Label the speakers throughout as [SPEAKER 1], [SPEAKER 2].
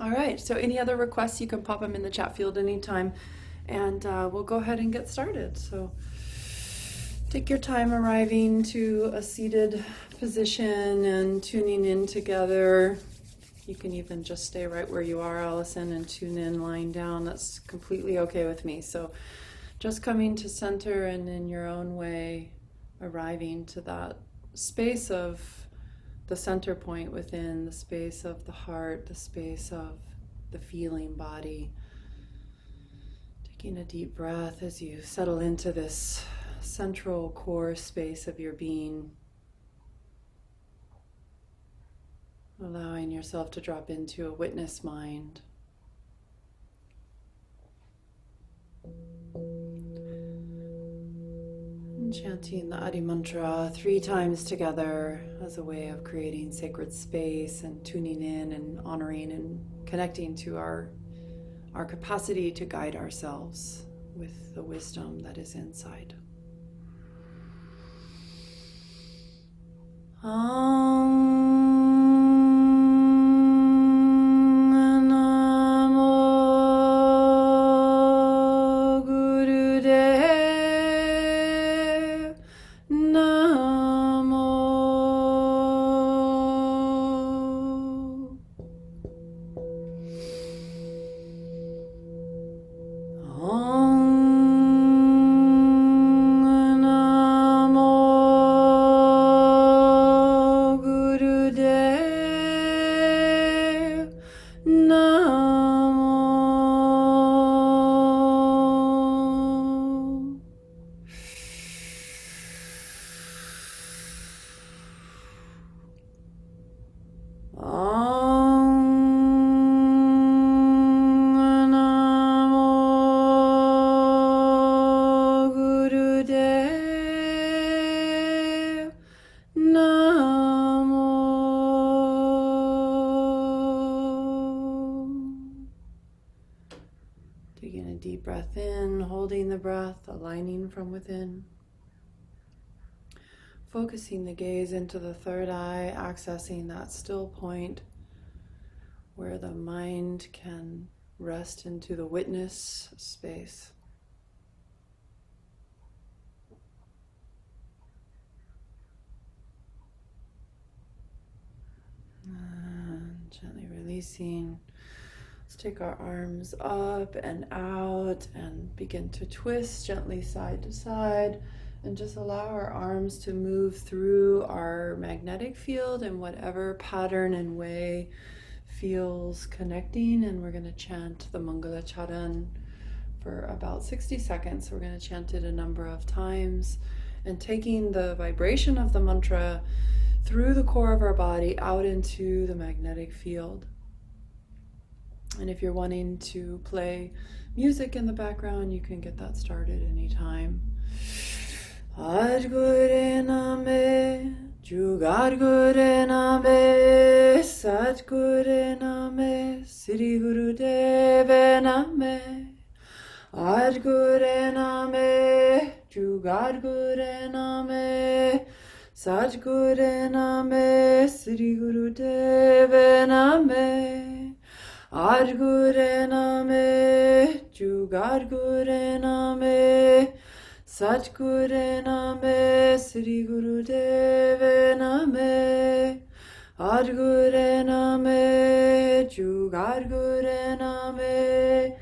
[SPEAKER 1] All right, so any other requests, you can pop them in the chat field anytime, and we'll go ahead and get started. So take your time arriving to a seated position and tuning in together. You can even just stay right where you are, Allison, and tune in lying down. That's completely okay with me. So just coming to center and in your own way, arriving to that space of the center point within, the space of the heart, the space of the feeling body. Taking a deep breath as you settle into this central core space of your being. Allowing yourself to drop into a witness mind. Chanting the Adi Mantra 3 times together as a way of creating sacred space and tuning in and honoring and connecting to our capacity to guide ourselves with the wisdom that is inside. Taking a deep breath in, holding the breath, aligning from within. Focusing the gaze into the third eye, accessing that still point where the mind can rest into the witness space. And gently releasing. Let's take our arms up and out and begin to twist gently side to side. And just allow our arms to move through our magnetic field in whatever pattern and way feels connecting. And we're going to chant the Mangala Charan for about 60 seconds. We're going to chant it a number of times and taking the vibration of the mantra through the core of our body out into the magnetic field. And if you're wanting to play music in the background, you can get that started anytime. Adgure name, Jugadgure name, Satgure name, Sri Guru Deva name. Adgure name, Jugadgure name, Satgure name, Sri Guru Deva name. Adgure name, Jugadgure name, Satguru name, Sri Guru Deva name. Adguru name, Jugadguru name,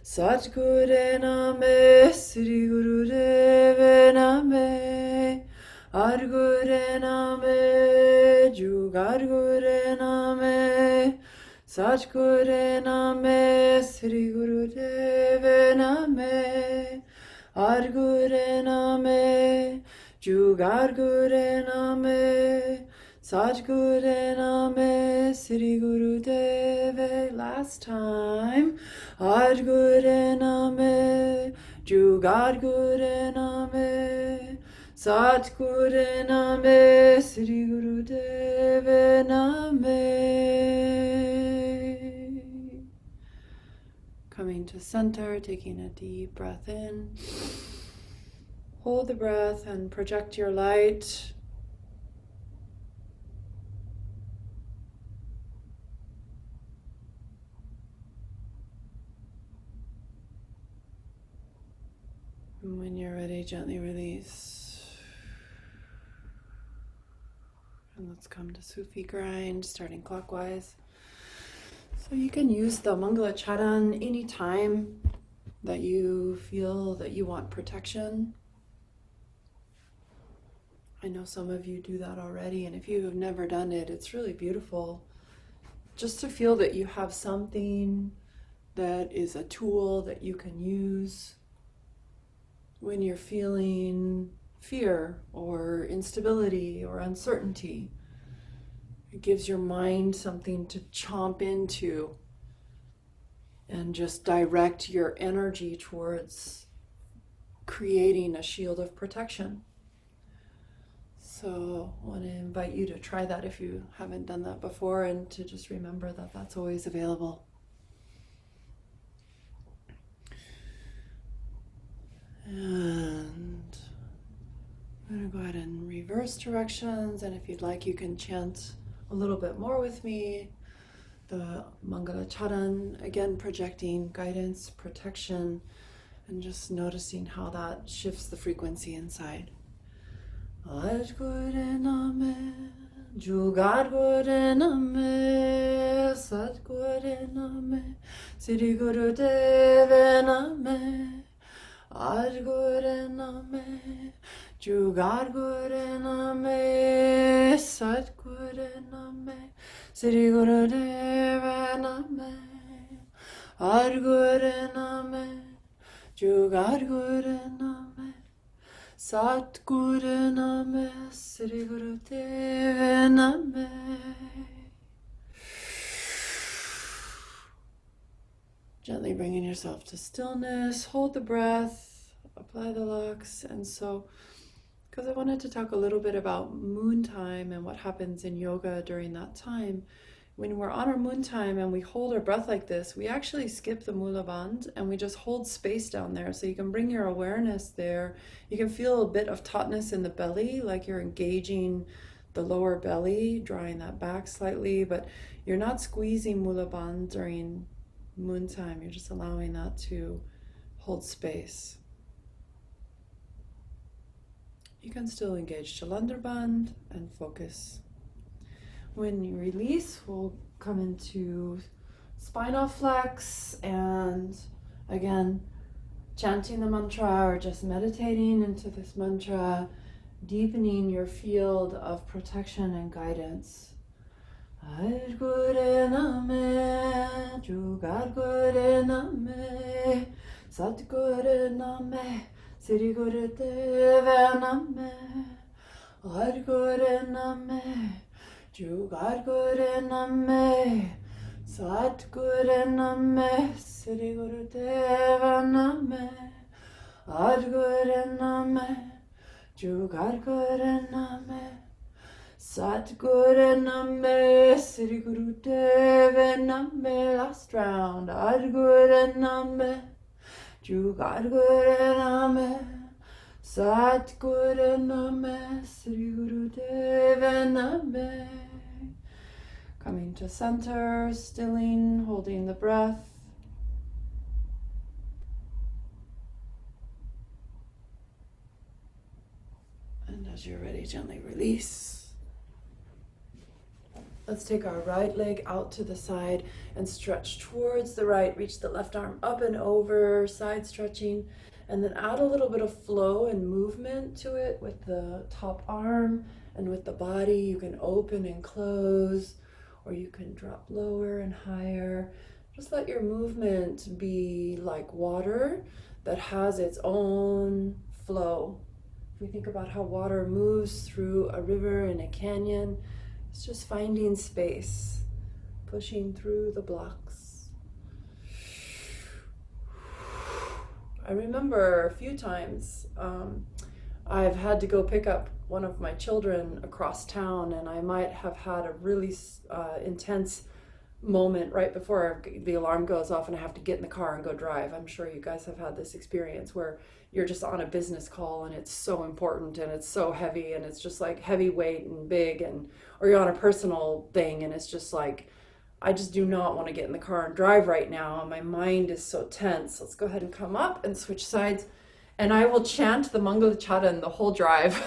[SPEAKER 1] Satguru name, Sri Guru Deva name. Adguru name, Jugadguru name, Satguru name, Sri Guru Deva name. Adgure name, Jugadgure name, Satguru name, Sri Guru Deva. Last time. Adgure name, Jugadgure name, Satguru name, Sri Guru Deva name. Coming to center, taking a deep breath in. Hold the breath and project your light. And when you're ready, gently release. And let's come to Sufi grind, starting clockwise. So you can use the Mangala Charan anytime that you feel that you want protection. I know some of you do that already, and if you have never done it, it's really beautiful. Just to feel that you have something that is a tool that you can use when you're feeling fear or instability or uncertainty. It gives your mind something to chomp into and just direct your energy towards creating a shield of protection. So I want to invite you to try that if you haven't done that before, and to just remember that that's always available. And I'm going to go ahead and reverse directions, and if you'd like, you can chant a little bit more with me the Mangala Charan, again projecting guidance, protection, and just noticing how that shifts the frequency inside. Aj Guru Name, Jugar Guru Name, Sat Guru Name, Sri Guru Deva Name, Aj Guru Name, Jugar Guru Name, Sat Guru Name, Sri Guru Deva Name, Aj Guru Name, Jugar Guru Name, Sat Guru Name, Sri Guru Deva Name. Gently bringing yourself to stillness, hold the breath, apply the locks. And so, because I wanted to talk a little bit about moon time and what happens in yoga during that time. When we're on our moon time and we hold our breath like this, we actually skip the Mula Bandh and we just hold space down there. So you can bring your awareness there. You can feel a bit of tautness in the belly, like you're engaging the lower belly, drawing that back slightly, but you're not squeezing Mula Bandh during moon time. You're just allowing that to hold space. You can still engage Jalandhar Bandh and focus. When you release, we'll come into spinal flex, and again, chanting the mantra or just meditating into this mantra, deepening your field of protection and guidance. Aj Guru Name, Jugar Guru Name, Sat Guru Name, Sri Guru Deva Name, Aj Guru Name, Jugar Guru Name, Sat Guru Name, Sri Guru Deva Name, Aj Guru Name, Jugar Guru Name, Sat Guru Name, Sri Guru Deva Name. Last round. Aj Guru Name, Jugar Guru Name, Sat Guru Name, Sri Guru Deva Name. Coming to center, stilling, holding the breath. And as you're ready, gently release. Let's take our right leg out to the side and stretch towards the right. Reach the left arm up and over, side stretching. And then add a little bit of flow and movement to it with the top arm and with the body. You can open and close, or you can drop lower and higher. Just let your movement be like water that has its own flow. If we think about how water moves through a river in a canyon, it's just finding space, pushing through the blocks. I remember a few times I've had to go pick up one of my children across town, and I might have had a really intense moment right before the alarm goes off and I have to get in the car and go drive. I'm sure you guys have had this experience where you're just on a business call and it's so important and it's so heavy and it's just like heavyweight and big, and or you're on a personal thing and it's just like, I just do not want to get in the car and drive right now and my mind is so tense. Let's go ahead and come up and switch sides And I will chant the Mangalacharan the whole drive.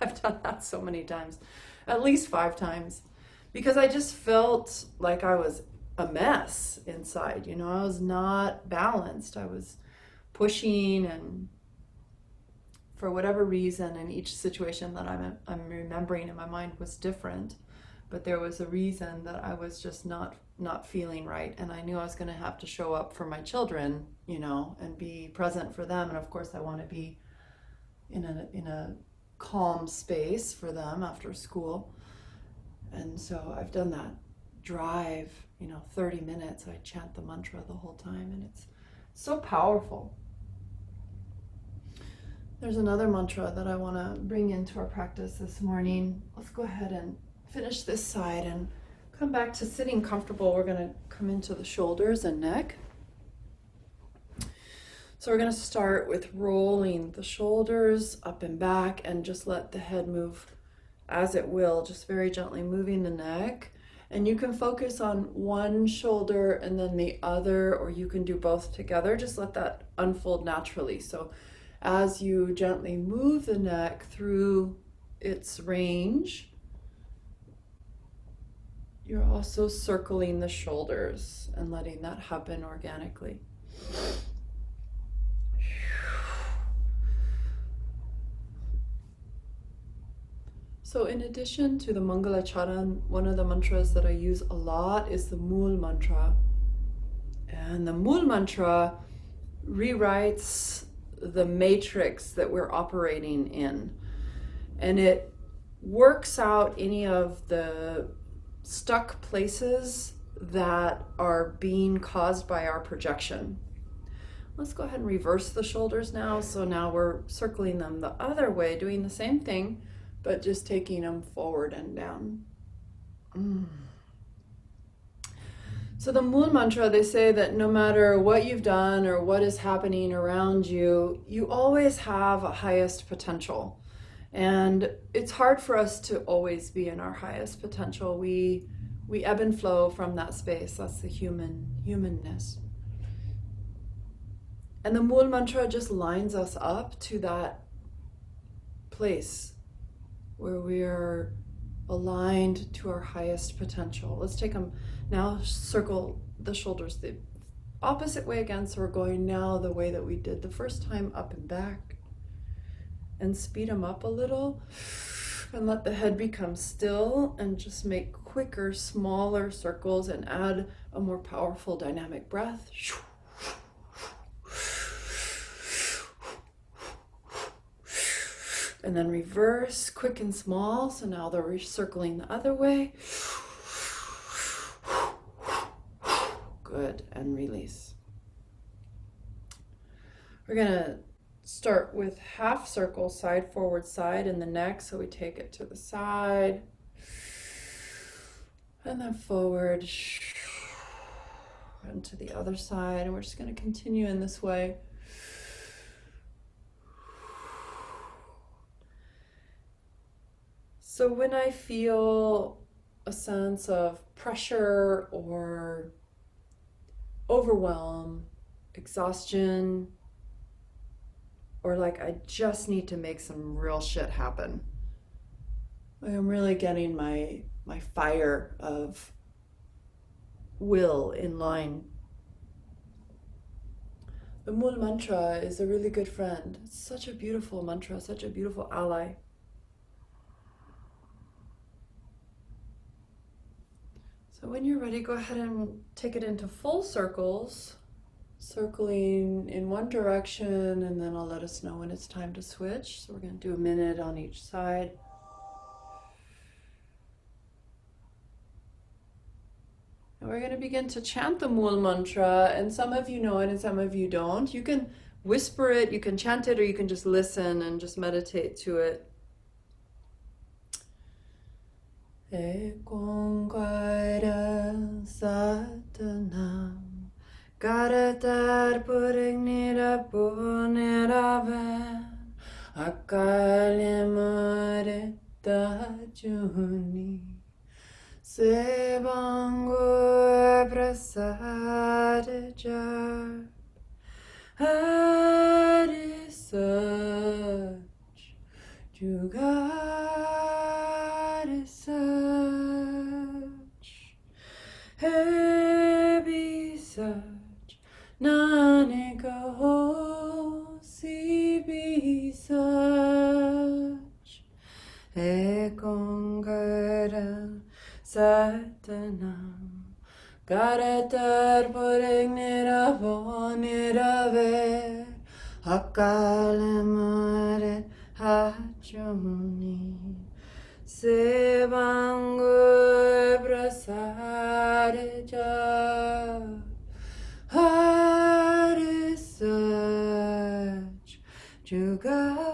[SPEAKER 1] I've done that so many times, at least 5 times, because I just felt like I was a mess inside. You know, I was not balanced. I was pushing, and for whatever reason, in each situation that I'm remembering in my mind was different, but there was a reason that I was just not feeling right, and I knew I was going to have to show up for my children, you know, and be present for them. And of course, I want to be in a calm space for them after school. And so I've done that drive, you know, 30 minutes. I chant the mantra the whole time, and it's so powerful. There's another mantra that I want to bring into our practice this morning. Let's go ahead and finish this side and come back to sitting comfortable. We're going to come into the shoulders and neck. So we're going to start with rolling the shoulders up and back, and just let the head move as it will, just very gently moving the neck. And you can focus on one shoulder and then the other, or you can do both together. Just let that unfold naturally. So as you gently move the neck through its range, you're also circling the shoulders and letting that happen organically. So in addition to the Mangalacharan, one of the mantras that I use a lot is the Mool mantra. And the Mool mantra rewrites the matrix that we're operating in. And it works out any of the stuck places that are being caused by our projection. Let's go ahead and reverse the shoulders now. So now we're circling them the other way, doing the same thing, but just taking them forward and down. So the Mool mantra, they say that no matter what you've done or what is happening around you, you always have a highest potential. And it's hard for us to always be in our highest potential. We ebb and flow from that space. That's the humanness. And the Mool mantra just lines us up to that place where we are aligned to our highest potential. Let's take them now, circle the shoulders the opposite way again. So we're going now the way that we did the first time, up and back, and speed them up a little, and let the head become still, and just make quicker, smaller circles, and add a more powerful dynamic breath. And then reverse, quick and small. So now they're recircling the other way. Good, and release. We're gonna start with half circle, side, forward, side in the neck. So we take it to the side, and then forward, and to the other side. And we're just gonna continue in this way. So when I feel a sense of pressure or overwhelm, exhaustion, or like I just need to make some real shit happen, I'm really getting my fire of will in line, the Mool mantra is a really good friend. It's such a beautiful mantra, such a beautiful ally. So when you're ready, go ahead and take it into full circles, circling in one direction, and then I'll let us know when it's time to switch. So we're going to do a minute on each side. And we're going to begin to chant the Mool mantra, and some of you know it and some of you don't. You can whisper it, you can chant it, or you can just listen and just meditate to it. Ekongara satanam Garatar Purignira Puniravan Akalimurita Juni Sevangu Prasadajar Haris such, Jugat is such, Hebi such, Nanak hosi be such, Ekongara Satanam. Garatar Puregnira Voniraver Hakalamaret Hachoni Sevangur Prasareja Harisach Jugarisach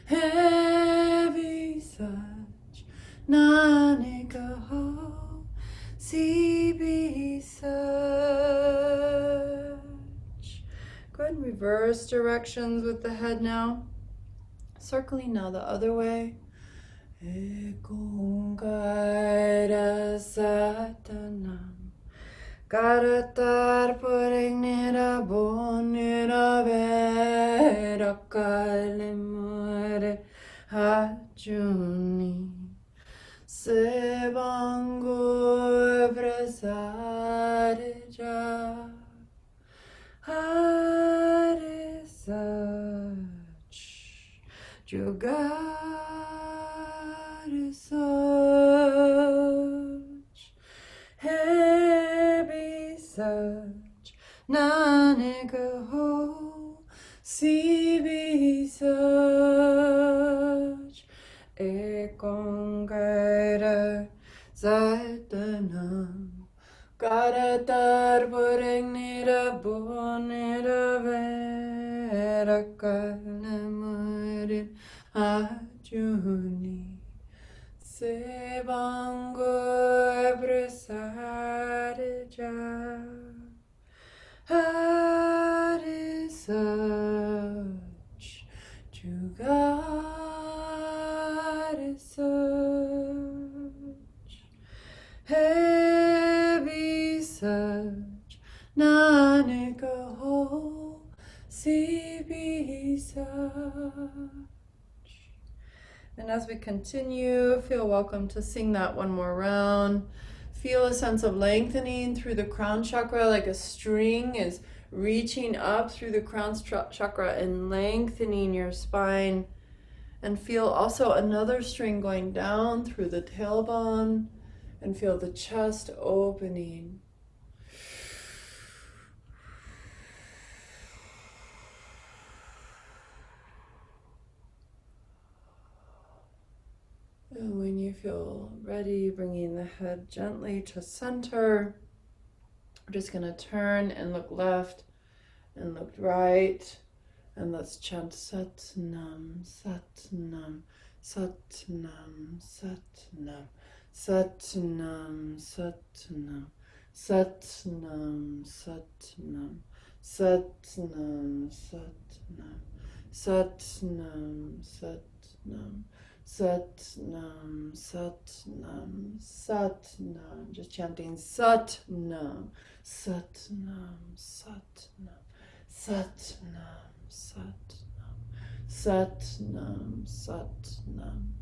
[SPEAKER 1] Heavy such Nanika ho si be such. Go ahead and reverse directions with the head now. Circling now the other way. Ekongara satanam Garatar Puregnira Bonira Verakalimare Hachuni Sevangur Prasareja Harisach Jugarisach Hebi such Nanika ho si be such Ekongara Satanam Garatar Puregnira Bonira Verakalamari Ajuni Sevangur Prasareja Harisach Jugarisach Hebi such Nanika ho si be such. And as we continue, feel welcome to sing that one more round. Feel a sense of lengthening through the crown chakra, like a string is reaching up through the crown chakra and lengthening your spine. And feel also another string going down through the tailbone, and feel the chest opening. And when you feel ready, bringing the head gently to center, we're just going to turn and look left and look right. And let's chant Satnam, Satnam, Satnam, Satnam, Satnam, Satnam, Satnam, Satnam, Satnam, Satnam, Satnam, Satnam. Satnam, Satnam, Satnam. Just chanting Satnam, Satnam, Satnam, Satnam, Satnam, Satnam, Satnam.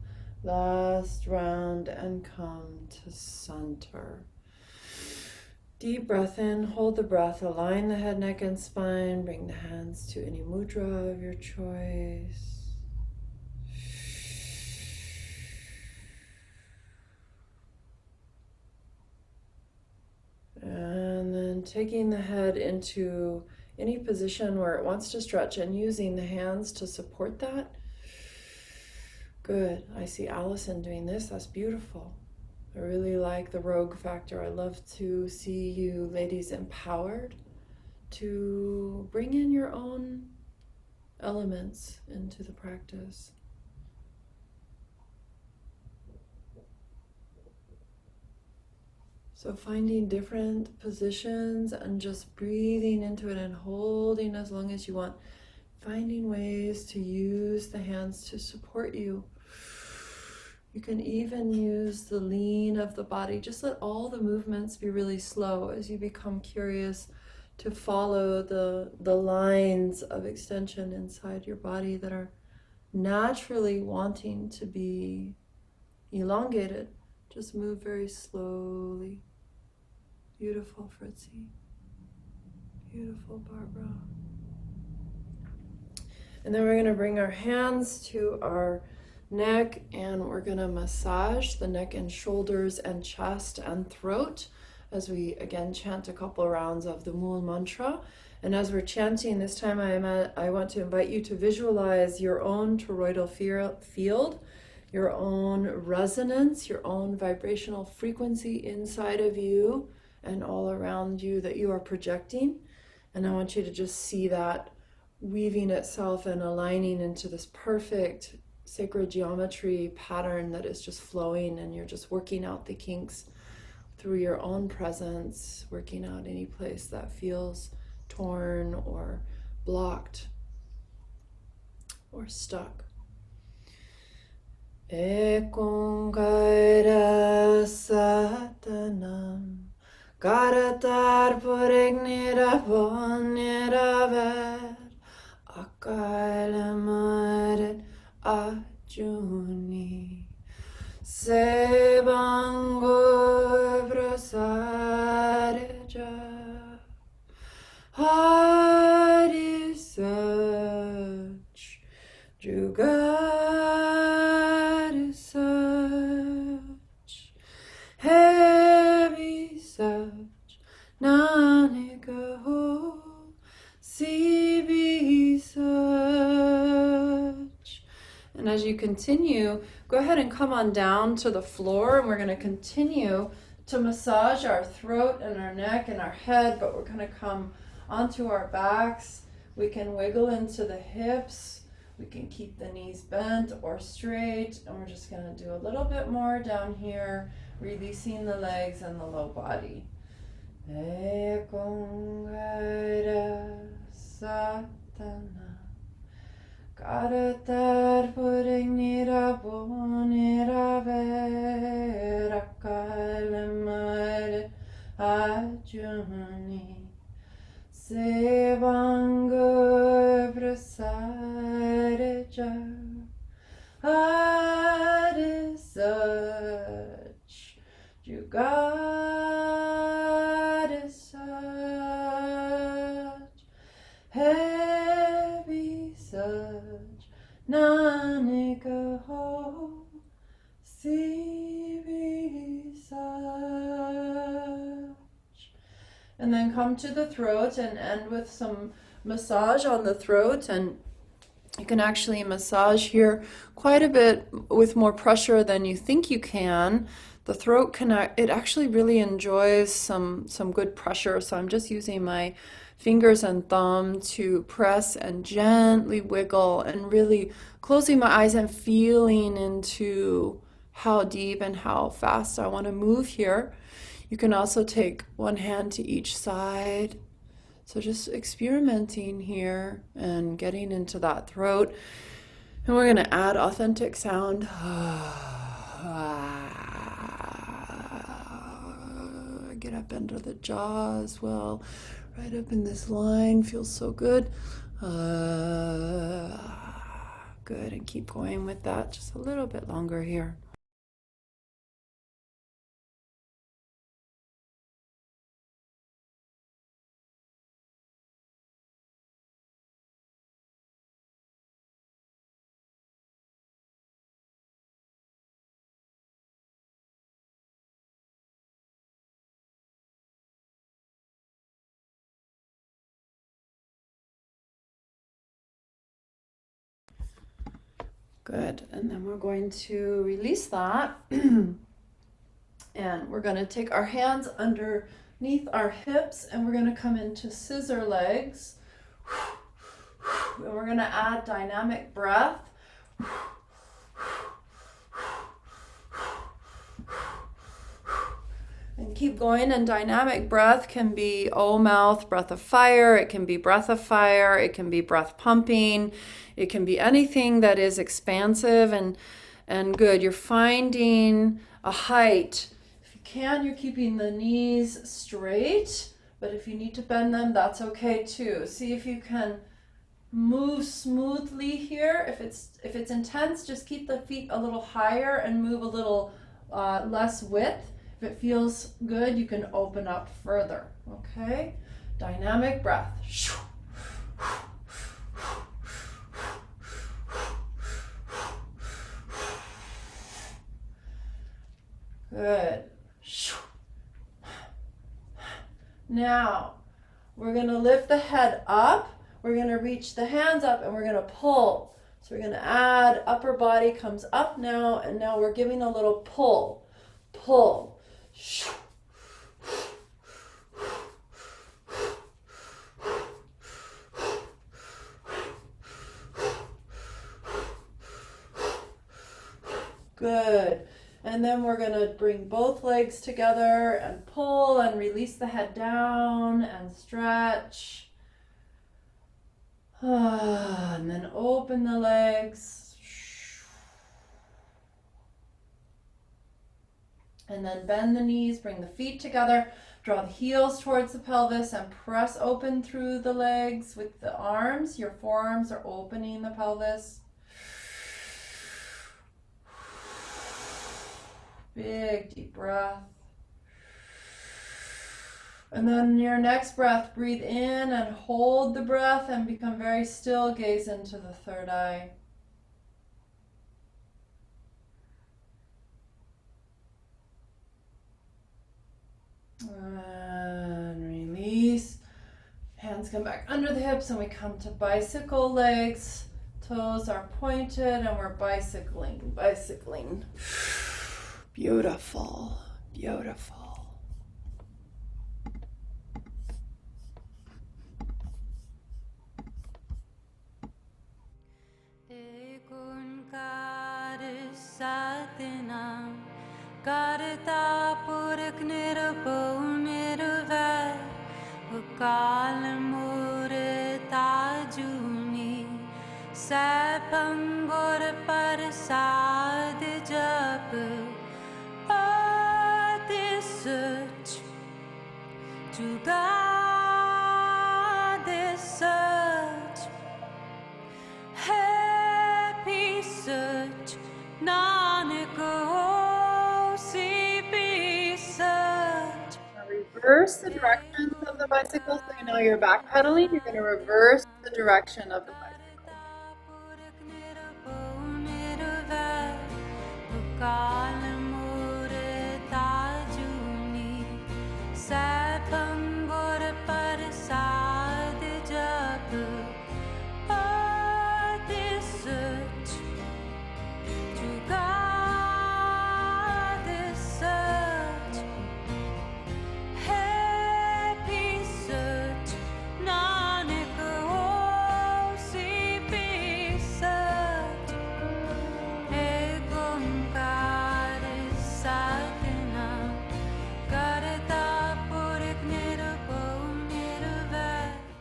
[SPEAKER 1] Last round and come to center. Deep breath in, hold the breath, align the head, neck, and spine. Bring the hands to any mudra of your choice. And then taking the head into any position where it wants to stretch and using the hands to support that. Good. I see Allison doing this. That's beautiful. I really like the rogue factor. I love to see you ladies empowered to bring in your own elements into the practice. So finding different positions and just breathing into it and holding as long as you want. Finding ways to use the hands to support you. You can even use the lean of the body. Just let all the movements be really slow as you become curious to follow the lines of extension inside your body that are naturally wanting to be elongated. Just move very slowly. Beautiful, Fritzy. Beautiful, Barbara. And then we're going to bring our hands to our neck and we're going to massage the neck and shoulders and chest and throat as we again chant a couple rounds of the Mool mantra. And as we're chanting this time, I want to invite you to visualize your own toroidal field, your own resonance, your own vibrational frequency inside of you and all around you that you are projecting. And I want you to just see that weaving itself and aligning into this perfect sacred geometry pattern that is just flowing, and you're just working out the kinks through your own presence, working out any place that feels torn or blocked or stuck. Ekam Kaira Satanam Karatar Purignira Boniraver Akalamaret Ajuni Sebango Prasareja Hari Sach Jugar Sach Heavy Sach Nanika Ho Sibi Sach. And as you continue, go ahead and come on down to the floor, and we're going to continue to massage our throat and our neck and our head, but we're going to come onto our backs. We can wiggle into the hips. We can keep the knees bent or straight, and we're just going to do a little bit more down here, releasing the legs and the low body. Satana Karatar Purignira Bonira Vera Kalamar Ajuni Sevango Prasareja Adisach Jugadisach Heavy Sach Nanika Ho Sivi Sach. And then come to the throat and end with some massage on the throat. And you can actually massage here quite a bit with more pressure than you think you can. The throat it actually really enjoys some good pressure. So I'm just using my fingers and thumb to press and gently wiggle and really closing my eyes and feeling into how deep and how fast I want to move here. You can also take one hand to each side. So just experimenting here and getting into that throat. And we're going to add authentic sound. Get up under the jaw as well. Right up in this line. Feels so good. Good. And keep going with that just a little bit longer here. Good, and then we're going to release that. And we're going to take our hands underneath our hips and we're going to come into scissor legs. And we're going to add dynamic breath. And keep going, and dynamic breath can be O mouth, breath of fire, it can be breath of fire, it can be breath pumping, it can be anything that is expansive and good. You're finding a height. If you can, you're keeping the knees straight, But if you need to bend them, that's okay too. See if you can move smoothly here. If it's intense, just keep the feet a little higher and move a little less width. If it feels good, you can open up further. Okay? Dynamic breath. Good. Now, we're going to lift the head up. We're going to reach the hands up and we're going to pull. So we're going to add, upper body comes up now, and now we're giving a little pull. Pull. Good. And then we're going to bring both legs together and pull and release the head down and stretch. And then open the legs. And then bend the knees, bring the feet together, draw the heels towards the pelvis and press open through the legs with the arms. Your forearms are opening the pelvis. Big deep breath. And then your next breath, breathe in and hold the breath and become very still. Gaze into the third eye. And release. Hands come back under the hips and we come to bicycle legs. Toes are pointed and we're bicycling. Beautiful, beautiful.
[SPEAKER 2] To God is such happy search, Nanak hosi be such.
[SPEAKER 1] Reverse the directions of the bicycle, so you know you're backpedaling. You're going to reverse the direction of the bicycle.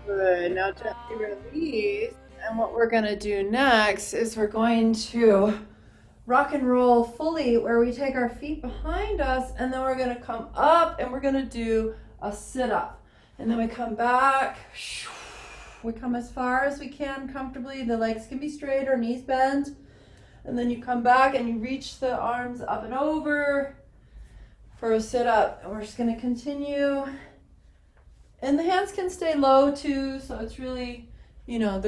[SPEAKER 1] Good. Now gently release. And what we're going to do next is we're going to rock and roll fully, where we take our feet behind us and then we're going to come up and we're going to do a sit-up. And then we come back. We come as far as we can comfortably. The legs can be straight or knees bent. And then you come back and you reach the arms up and over for a sit-up. And we're just going to continue. And the hands can stay low too, so it's really, you know,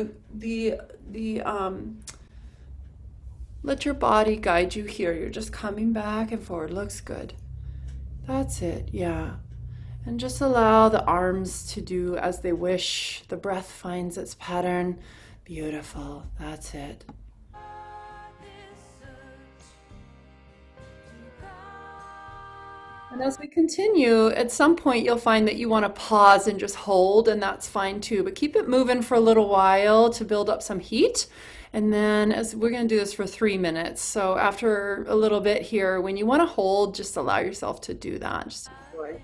[SPEAKER 1] let your body guide you here. You're just coming back and forward. Looks good. That's it, yeah. And just allow the arms to do as they wish. The breath finds its pattern. Beautiful. That's it. And as we continue, at some point you'll find that you want to pause and just hold, and that's fine too. But keep it moving for a little while to build up some heat. And then as we're going to do this for 3 minutes. So after a little bit here, when you want to hold, just allow yourself to do that. Just enjoy.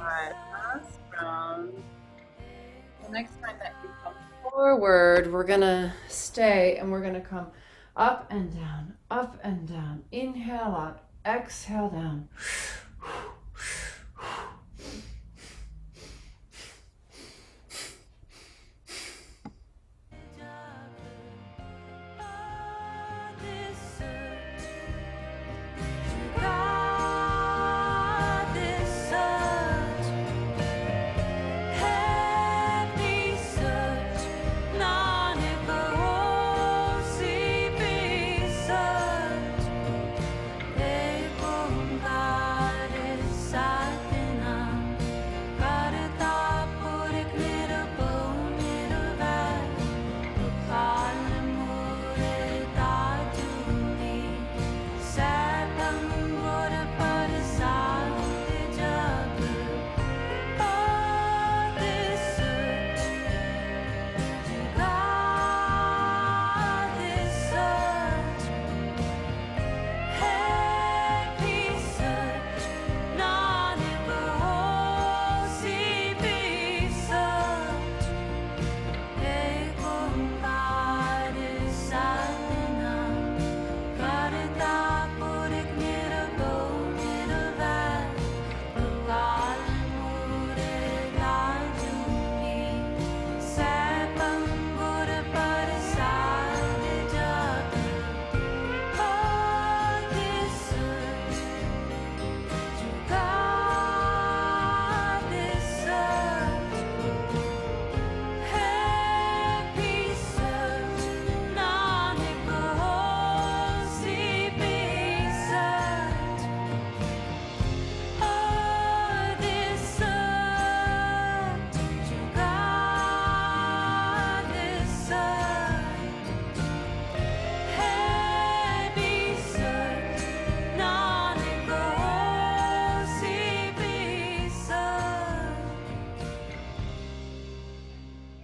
[SPEAKER 1] right, last round. The next time that you come forward, we're gonna stay and we're gonna come up and down, up and down. Inhale up, exhale down.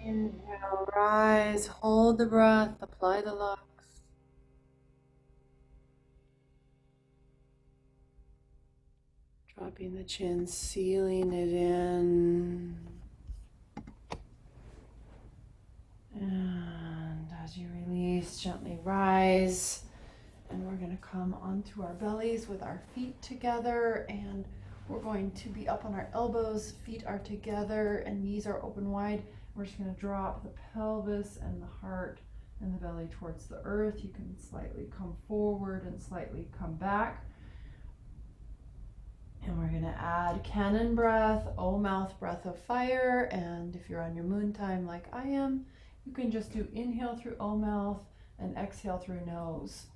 [SPEAKER 1] Inhale, rise, hold the breath, apply the locks. Dropping the chin, sealing it in. And as you release, gently rise. And we're going to come onto our bellies with our feet together. And we're going to be up on our elbows, feet are together, and knees are open wide. We're just going to drop the pelvis and the heart and the belly towards the earth. You can slightly come forward and slightly come back. And we're going to add cannon breath, O mouth breath of fire. And if you're on your moon time like I am, you can just do inhale through O mouth and exhale through nose.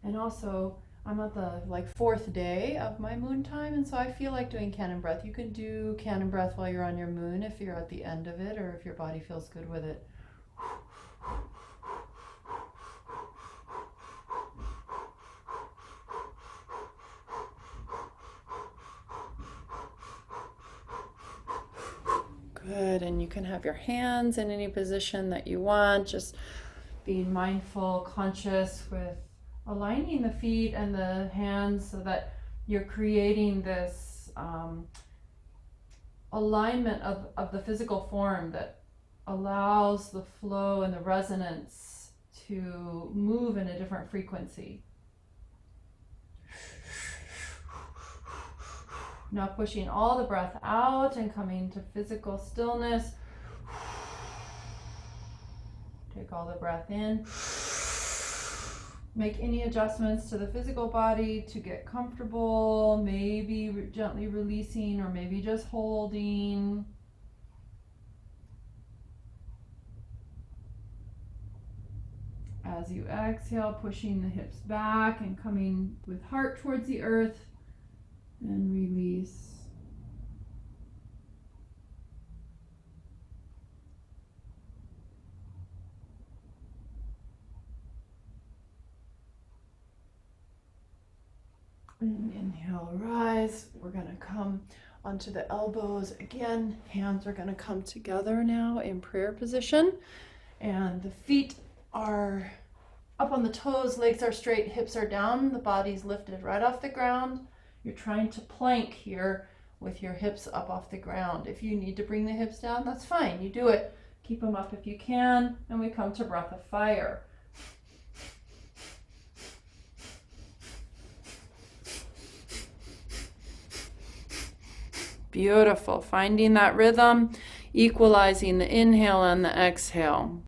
[SPEAKER 1] And also, I'm at the fourth day of my moon time, and so I feel like doing cannon breath. You can do cannon breath while you're on your moon if you're at the end of it, or if your body feels good with it. Good, and you can have your hands in any position that you want, just being mindful, conscious with aligning the feet and the hands so that you're creating this alignment of the physical form that allows the flow and the resonance to move in a different frequency. Now pushing all the breath out and coming to physical stillness. Take all the breath in. Make any adjustments to the physical body to get comfortable, maybe gently releasing or maybe just holding. As you exhale, pushing the hips back and coming with heart towards the earth, and release. And inhale, rise. We're going to come onto the elbows again. Hands are going to come together now in prayer position. And the feet are up on the toes, legs are straight, hips are down, the body's lifted right off the ground. You're trying to plank here with your hips up off the ground. If you need to bring the hips down, that's fine. You do it. Keep them up if you can. And we come to breath of fire. Beautiful. Finding that rhythm, equalizing the inhale and the exhale.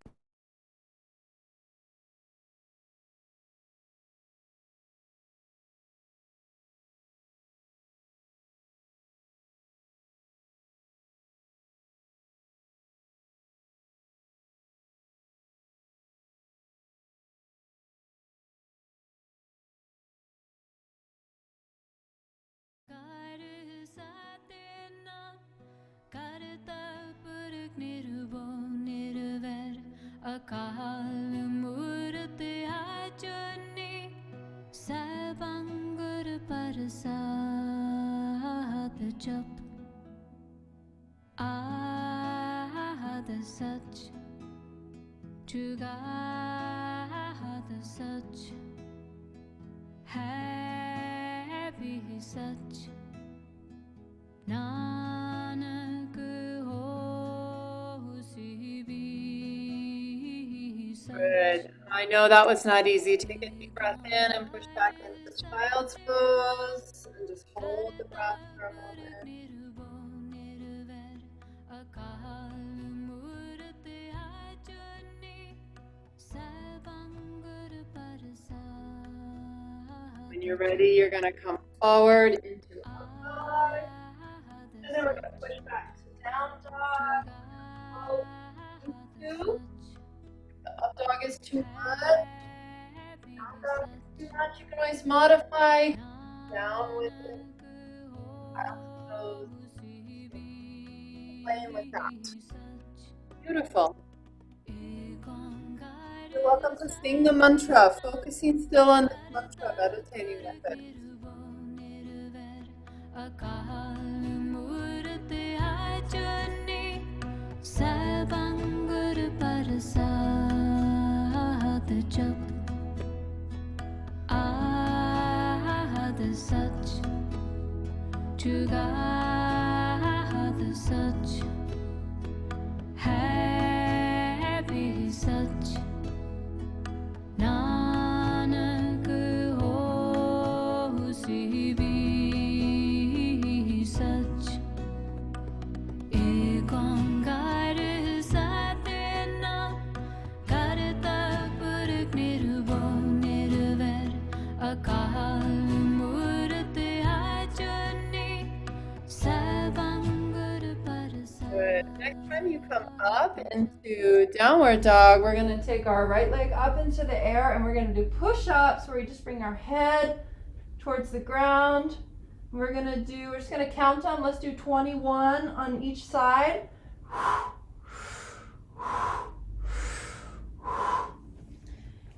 [SPEAKER 2] Akal murte ajani sabangur parsad jap आद सच जुगाद सच है भी सच नानक होसी भी सच.
[SPEAKER 1] Good. I know that was not easy. Take a deep breath in and push back into child's pose and just hold the breath for a moment. When you're ready, you're going to come forward into up dog, and then we're going to push back to down dog. Two. The up dog is too much. Down dog is too much. You can always modify. Down with it. Child's pose. Playing with that. Beautiful. You're welcome to sing the mantra, focusing still on the mantra, meditating with it. Good. Next time you come up into downward dog, we're going to take our right leg up into the air and we're going to do push-ups where we just bring our head towards the ground. We're just going to count them. Let's do 21 on each side.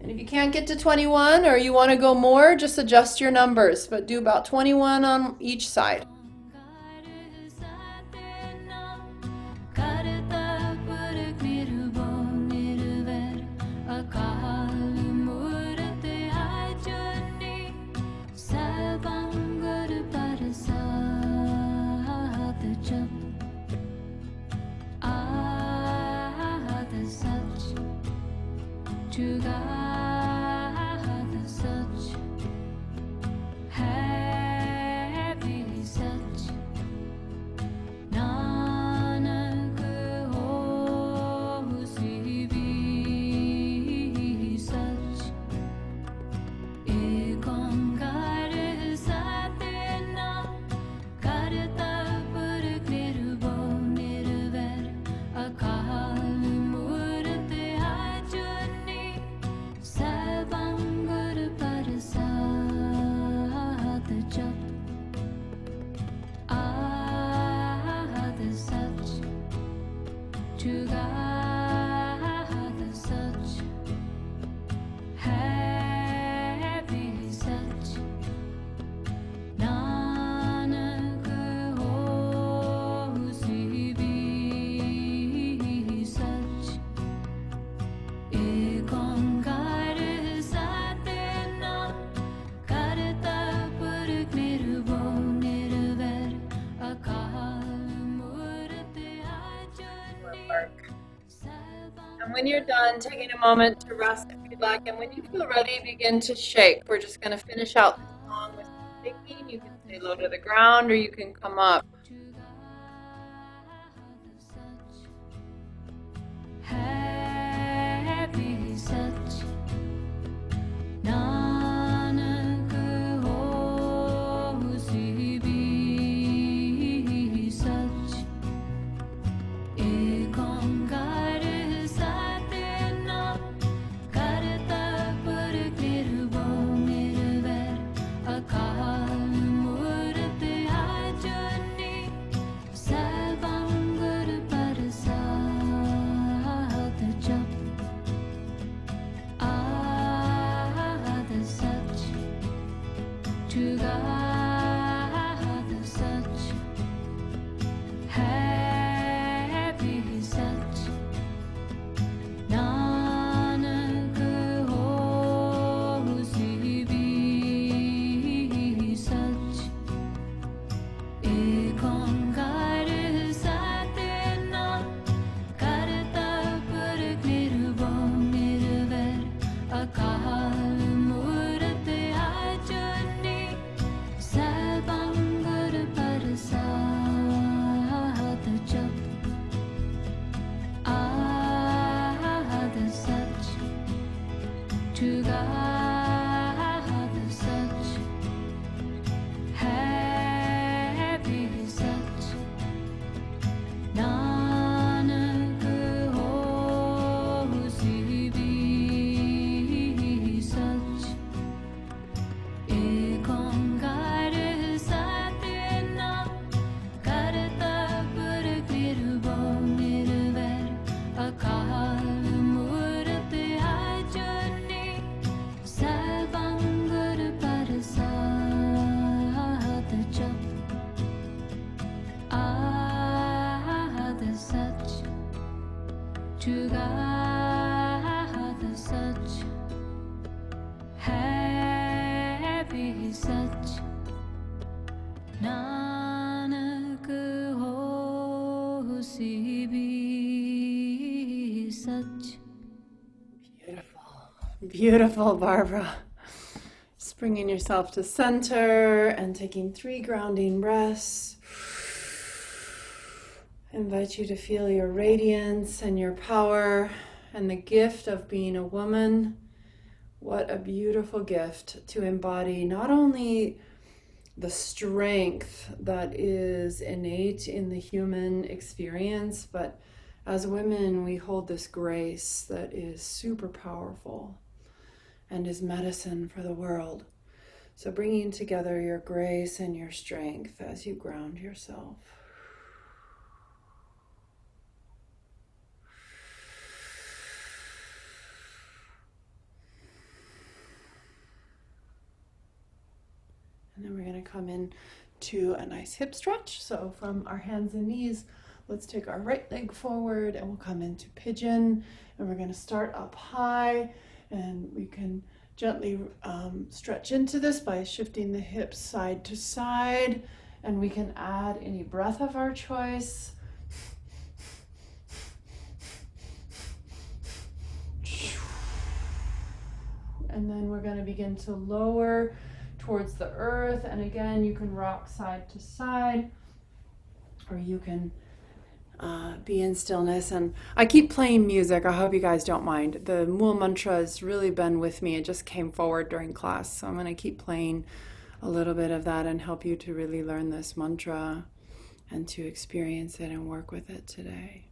[SPEAKER 1] And if you can't get to 21 or you want to go more, just adjust your numbers, but do about 21 on each side. And when you're done, taking a moment to rest if you'd like. And when you feel ready, begin to shake. We're just going to finish out the song with shaking. You can stay low to the ground or you can come up.
[SPEAKER 2] Happy such Nanak hosi bhi sach ek onkar sat nam karta pur kirbo nirvair akal murt ajani sarvangur prasad jap Ad such to God such happy such Nanak hosi bhi such ek onkar sat nam karta pur nirbo nirvair akal murt ajani sarvangur prasad jap Ad such to God such happy such Nanak hosi bhi such ek onkar sat nam karta pur kirbo nirvair akal murt ajani sarvangur prasad jap Ad such to God such happy such Nanak hosi bhi such
[SPEAKER 1] Beautiful. Beautiful, Barbara. Just bringing yourself to center and taking 3 grounding breaths. I invite you to feel your radiance and your power and the gift of being a woman. What a beautiful gift to embody not only the strength that is innate in the human experience, but as women, we hold this grace that is super powerful and is medicine for the world. So bringing together your grace and your strength as you ground yourself. And then we're going to come in to a nice hip stretch. So from our hands and knees, let's take our right leg forward and we'll come into pigeon. And we're going to start up high, and we can gently stretch into this by shifting the hips side to side. And we can add any breath of our choice. And then we're going to begin to lower towards the earth. And again, you can rock side to side, or you can be in stillness. And I keep playing music. I hope you guys don't mind. The Mool mantra has really been with me. It just came forward during class. So I'm going to keep playing a little bit of that and help you to really learn this mantra and to experience it and work with it today.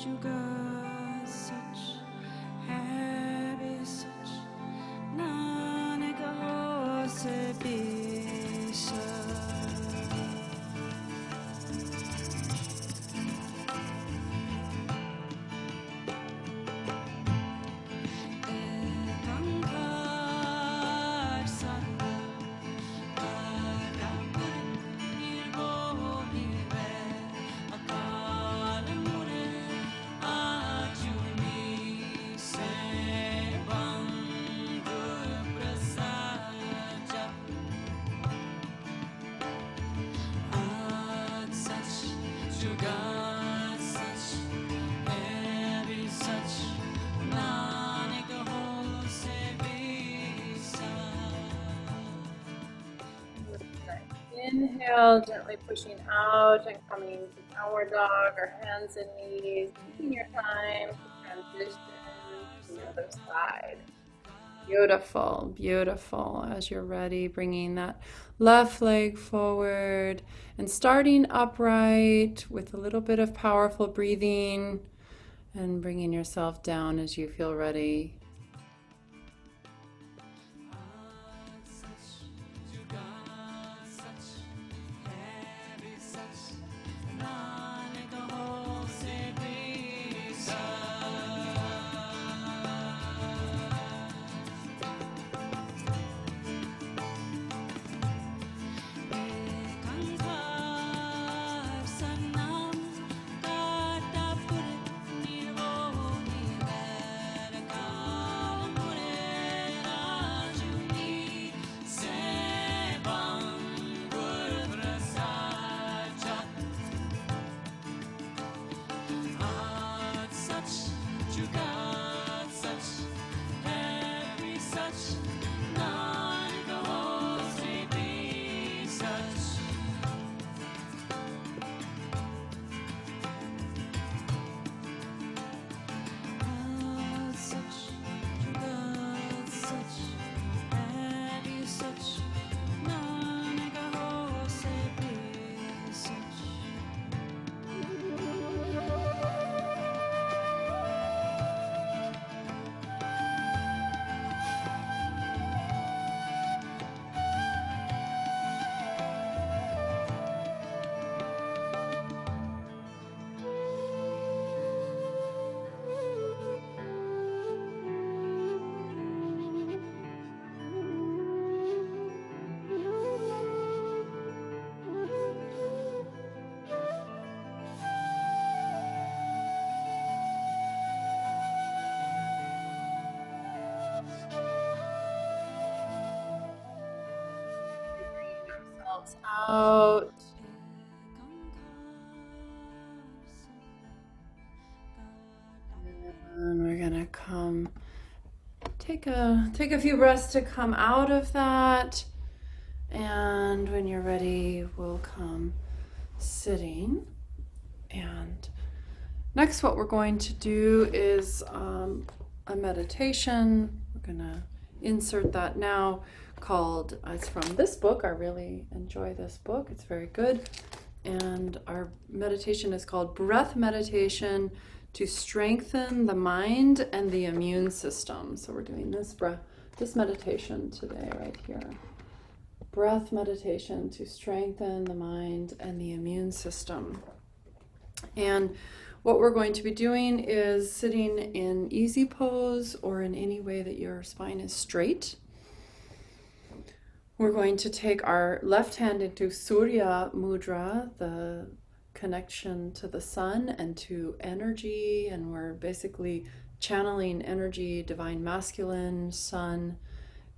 [SPEAKER 2] Juga such happy such Nanaka Sebisa Ekankar Sana Kadapur Nirbohive Akalamure Ajuni Sebang Prasaja such Jugat such Heavy such Nanika Sebisa.
[SPEAKER 1] Inhale, gently pushing out and coming to downward dog or hands and knees. Taking your time to transition to the other side. Beautiful, beautiful. As you're ready, bringing that left leg forward and starting upright with a little bit of powerful breathing and bringing yourself down as you feel ready. Out. And we're gonna come take a few breaths to come out of that. And when you're ready, we'll come sitting. And next what we're going to do is a meditation. We're gonna insert that now, called, it's from this book. I really enjoy this book. It's very good. And our meditation is called Breath Meditation to Strengthen the Mind and the Immune System. So we're doing this meditation today right here. Breath meditation to strengthen the mind and the immune system. And what we're going to be doing is sitting in easy pose or in any way that your spine is straight. We're going to take our left hand into Surya Mudra, the connection to the sun and to energy, and we're basically channeling energy, divine masculine, sun,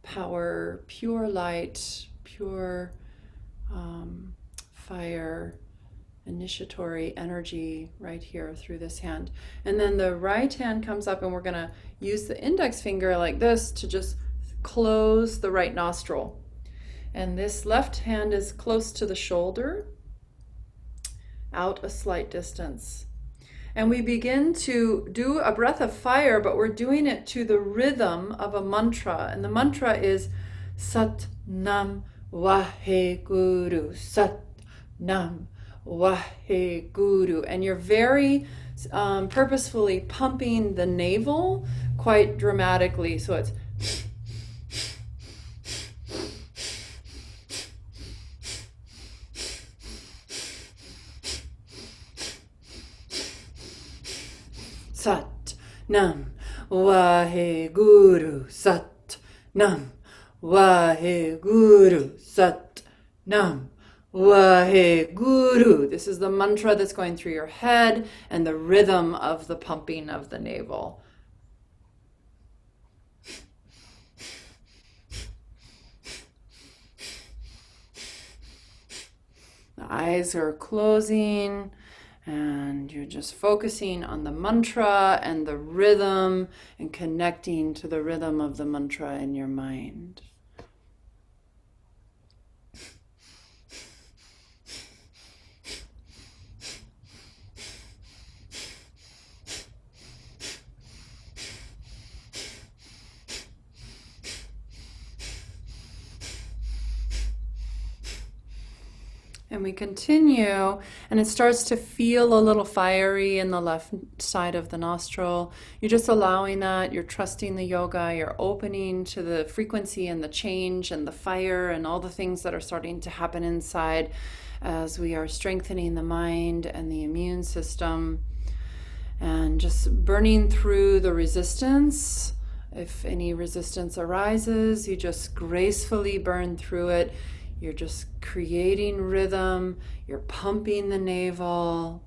[SPEAKER 1] power, pure light, pure fire, initiatory energy right here through this hand. And then the right hand comes up and we're going to use the index finger like this to just close the right nostril. And this left hand is close to the shoulder, out a slight distance. And we begin to do a breath of fire, but we're doing it to the rhythm of a mantra. And the mantra is Sat Nam Vaheguru, Sat Nam Vaheguru. And you're very purposefully pumping the navel quite dramatically. So it's Sat Nam Vaheguru Sat Nam Vaheguru Sat Nam Vaheguru. This is the mantra that's going through your head and the rhythm of the pumping of the navel. The eyes are closing and you're just focusing on the mantra and the rhythm and connecting to the rhythm of the mantra in your mind. And we continue, and it starts to feel a little fiery in the left side of the nostril. You're just allowing that. You're trusting the yoga. You're opening to the frequency and the change and the fire and all the things that are starting to happen inside as we are strengthening the mind and the immune system and just burning through the resistance. If any resistance arises, you just gracefully burn through it. You're just creating rhythm, you're pumping the navel,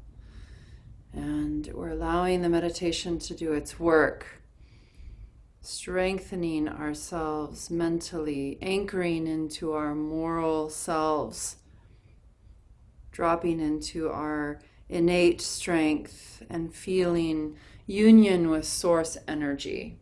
[SPEAKER 1] and we're allowing the meditation to do its work, strengthening ourselves mentally, anchoring into our moral selves, dropping into our innate strength and feeling union with source energy.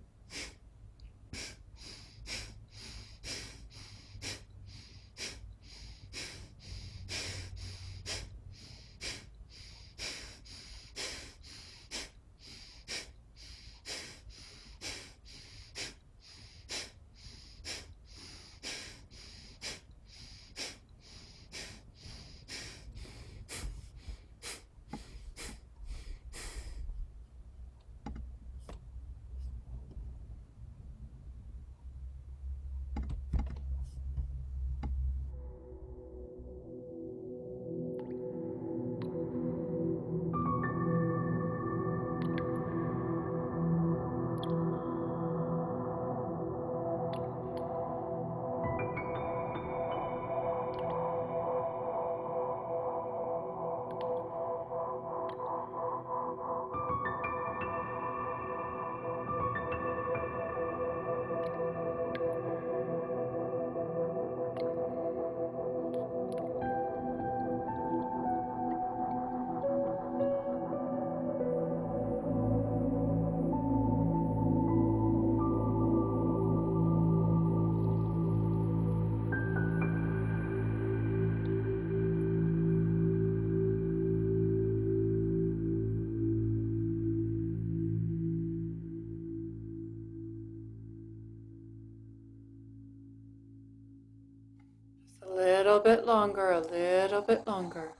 [SPEAKER 1] A little bit longer, a little bit longer.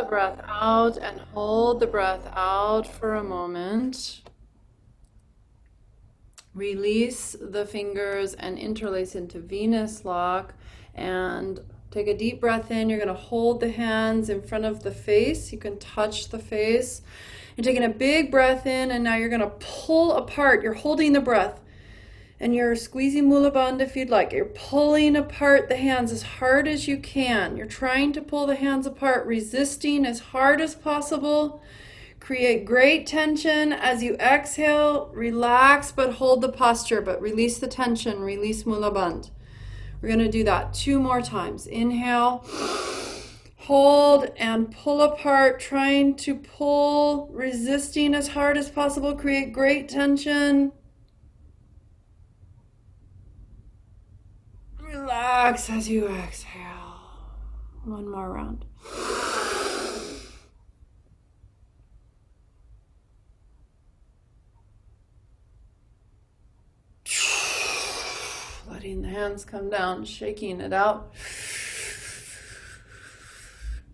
[SPEAKER 1] breath out and hold the breath out for a moment. Release the fingers and interlace into Venus lock, and take a deep breath in. You're going to hold the hands in front of the face. You can touch the face. You're taking a big breath in, and now you're going to pull apart. You're holding the breath, and you're squeezing Mula Bandha if you'd like. You're pulling apart the hands as hard as you can. You're trying to pull the hands apart, resisting as hard as possible. Create great tension as you exhale. Relax, but hold the posture, but release the tension. Release Mula Bandha. We're going to do that 2 more times. Inhale, hold, and pull apart, trying to pull, resisting as hard as possible. Create great tension. Relax as you exhale. 1 more round. Letting the hands come down, shaking it out.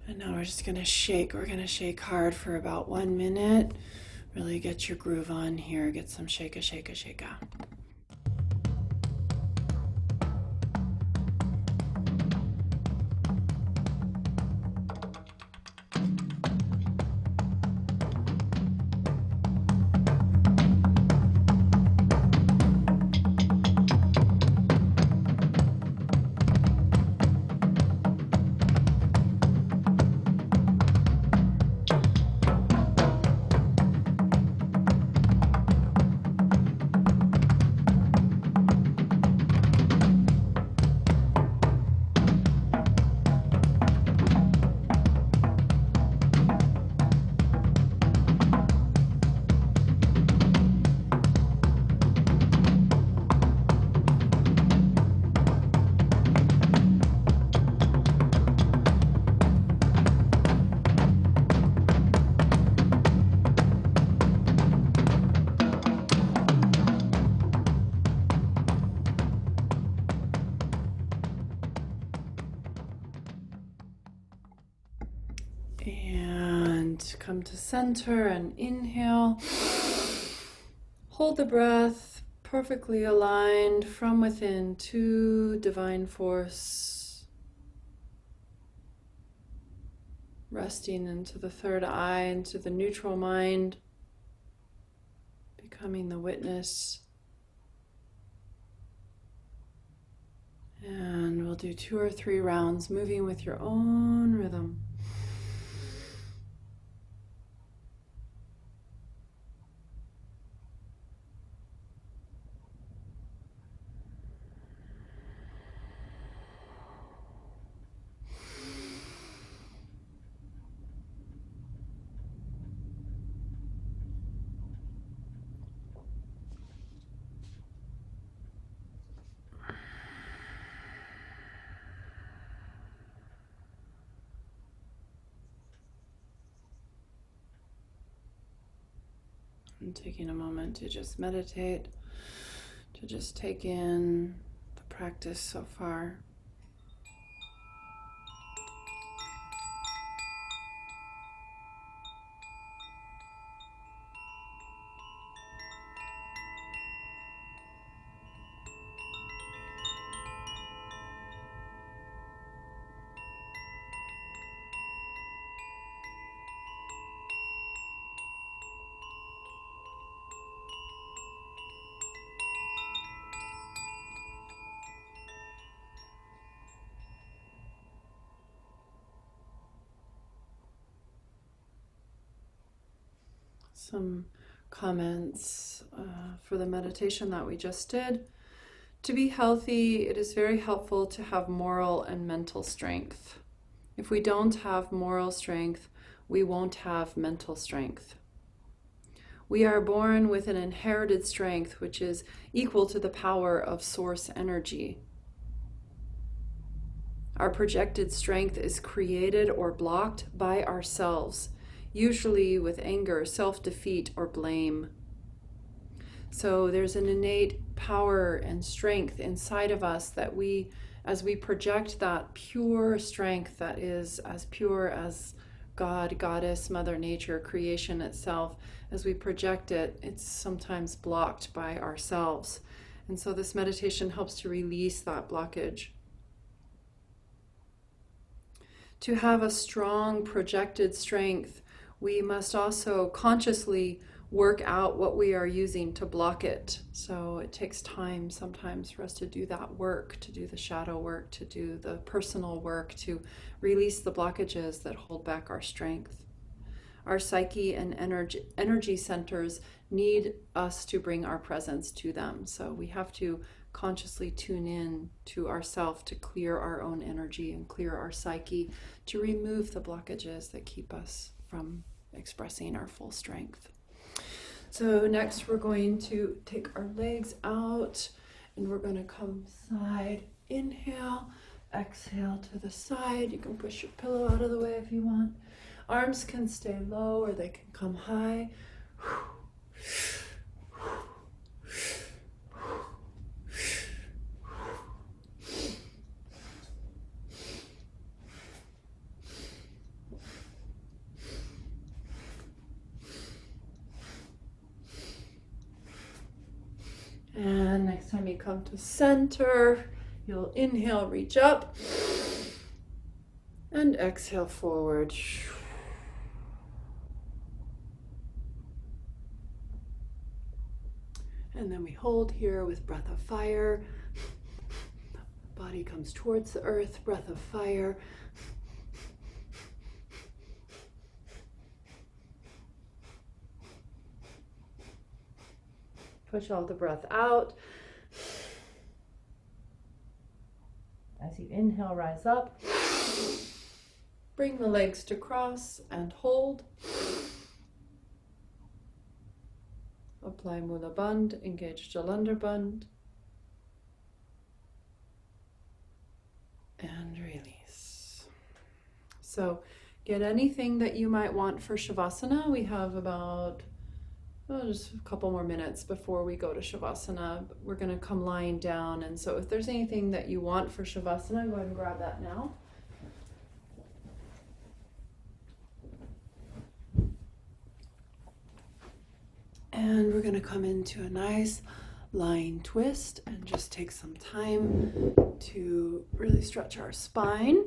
[SPEAKER 1] And now we're just going to shake. We're going to shake hard for about 1 minute. Really get your groove on here. Get some shake-a, shake-a, shake-a. And come to center and inhale. Hold the breath, perfectly aligned from within to divine force. Resting into the third eye, into the neutral mind, becoming the witness. And we'll do 2 or 3 rounds, moving with your own rhythm. And taking a moment to just meditate, to just take in the practice so far. Some comments for the meditation that we just did. To be healthy, it is very helpful to have moral and mental strength. If we don't have moral strength, we won't have mental strength. We are born with an inherited strength which is equal to the power of source energy. Our projected strength is created or blocked by ourselves, usually with anger, self-defeat, or blame. So there's an innate power and strength inside of us that as we project that pure strength that is as pure as God, Goddess, Mother Nature, creation itself, as we project it, it's sometimes blocked by ourselves. And so this meditation helps to release that blockage. To have a strong projected strength, we must also consciously work out what we are using to block it. So it takes time sometimes for us to do that work, to do the shadow work, to do the personal work, to release the blockages that hold back our strength. Our psyche and energy centers need us to bring our presence to them. So we have to consciously tune in to ourself to clear our own energy and clear our psyche, to remove the blockages that keep us from expressing our full strength. So next we're going to take our legs out and we're going to come side. Inhale, exhale to the side. You can push your pillow out of the way if you want. Arms can stay low or they can come high. And next time you come to center, you'll inhale, reach up, and exhale forward. And then we hold here with breath of fire. Body comes towards the earth, breath of fire. Push all the breath out. As you inhale, rise up. Bring the legs to cross and hold. Apply Mula Bandh, engage Jalandhar Bandh. And release. So get anything that you might want for Shavasana. We have about just a couple more minutes before we go to Shavasana. We're going to come lying down, and so if there's anything that you want for Shavasana, go ahead and grab that now. And we're going to come into a nice lying twist and just take some time to really stretch our spine.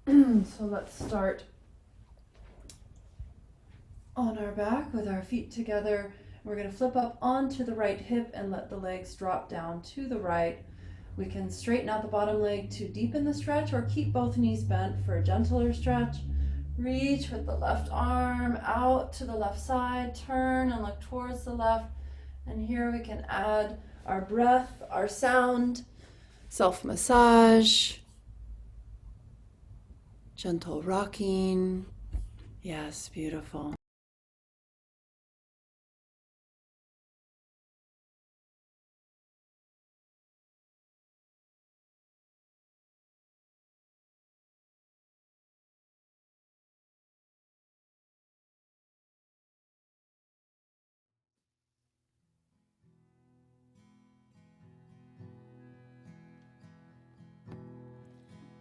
[SPEAKER 1] So let's start on our back with our feet together. We're going to flip up onto the right hip and let the legs drop down to the right. We can straighten out the bottom leg to deepen the stretch or keep both knees bent for a gentler stretch. Reach with the left arm out to the left side, turn and look towards the left. And here we can add our breath, our sound, self-massage, gentle rocking. Yes, beautiful.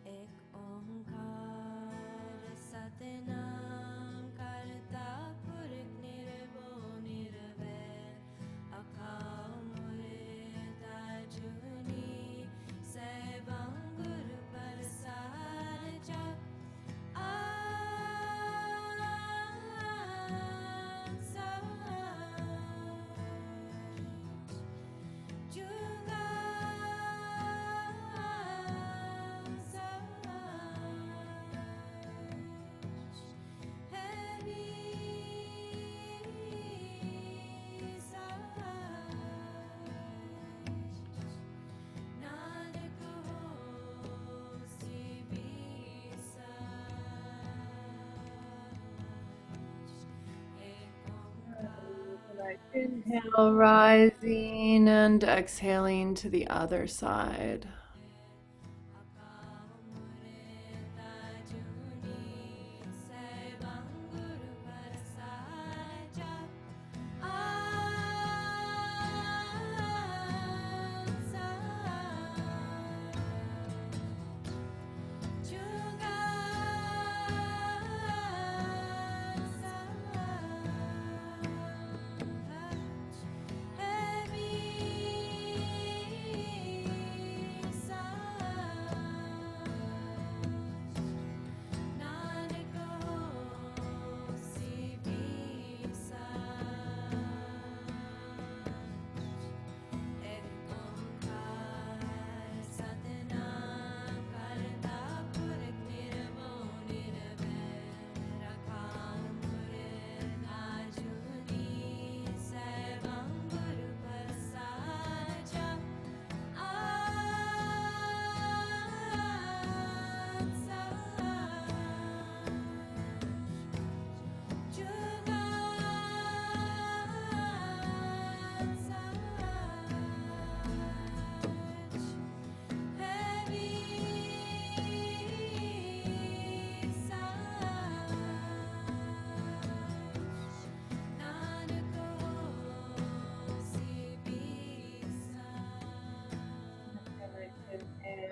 [SPEAKER 3] एक ओंकार सतनाम करता पुरख निर्भो निर्वैर अकाल मूर्त अजूनी सैभं गुरु प्रसाद जप
[SPEAKER 1] Inhale, rising and exhaling to the other side.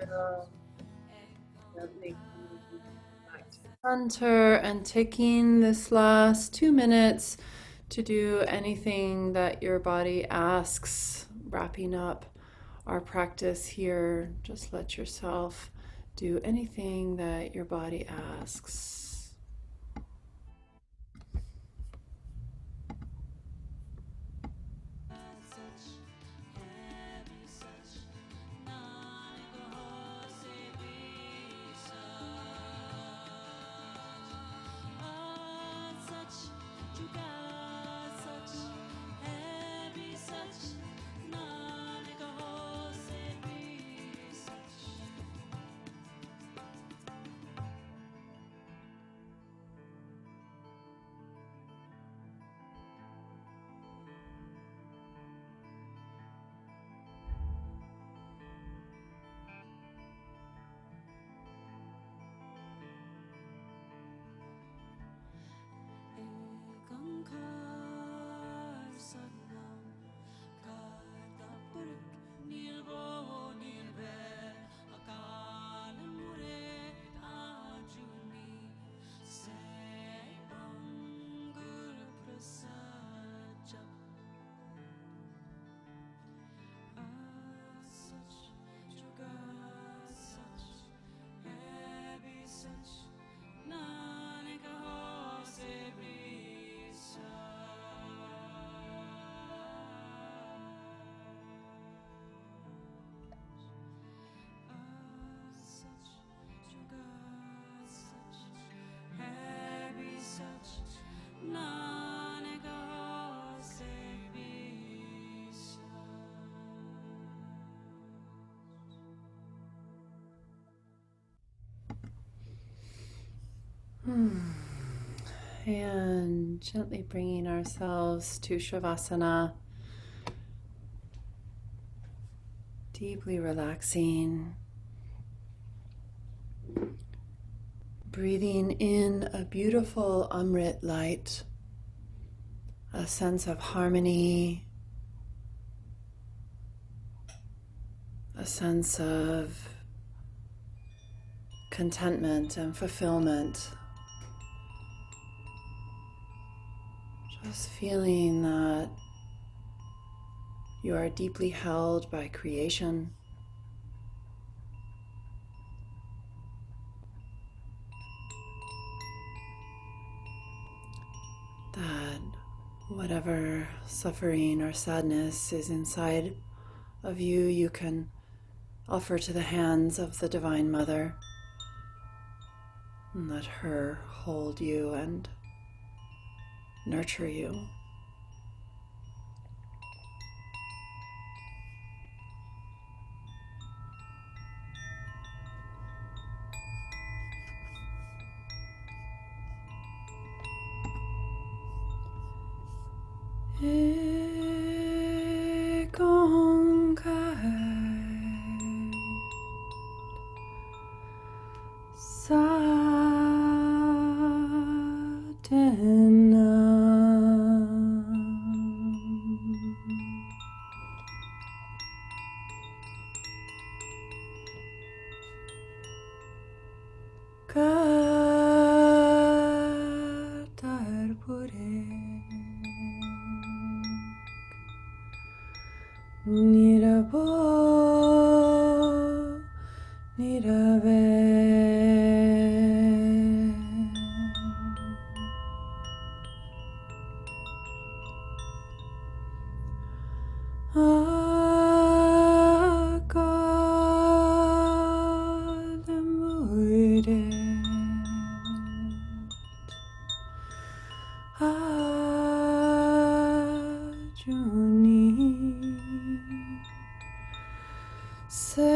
[SPEAKER 1] exhale, gently coming back to center and taking this last 2 minutes to do anything that your body asks, wrapping up our practice here. Just let yourself do anything that your body asks. And gently bringing ourselves to Shavasana, deeply relaxing, breathing in a beautiful Amrit light, a sense of harmony, a sense of contentment and fulfillment. Just feeling that you are deeply held by creation. That whatever suffering or sadness is inside of you, you can offer to the hands of the Divine Mother and let her hold you and nurture you. Nirabo, nirave. Akalamure. Ajuni. Sevam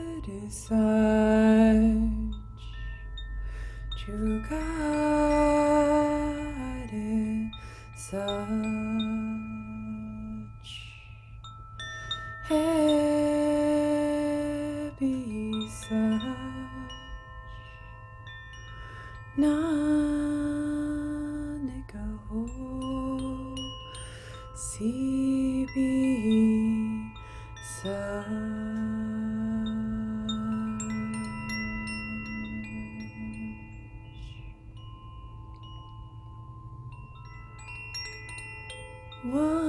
[SPEAKER 1] Adisaj Juga such heavy such nanika ho sibi one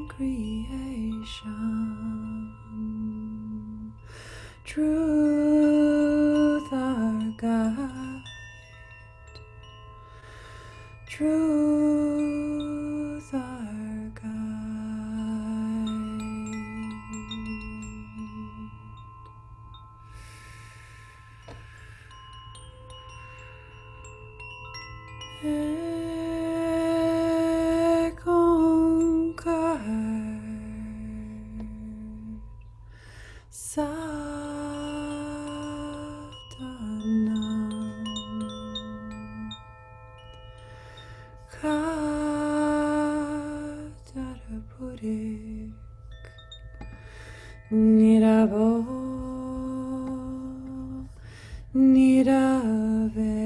[SPEAKER 1] creation, truth our guide, truth our guide. Ek onkar satanam katarapurik nirabo nirave.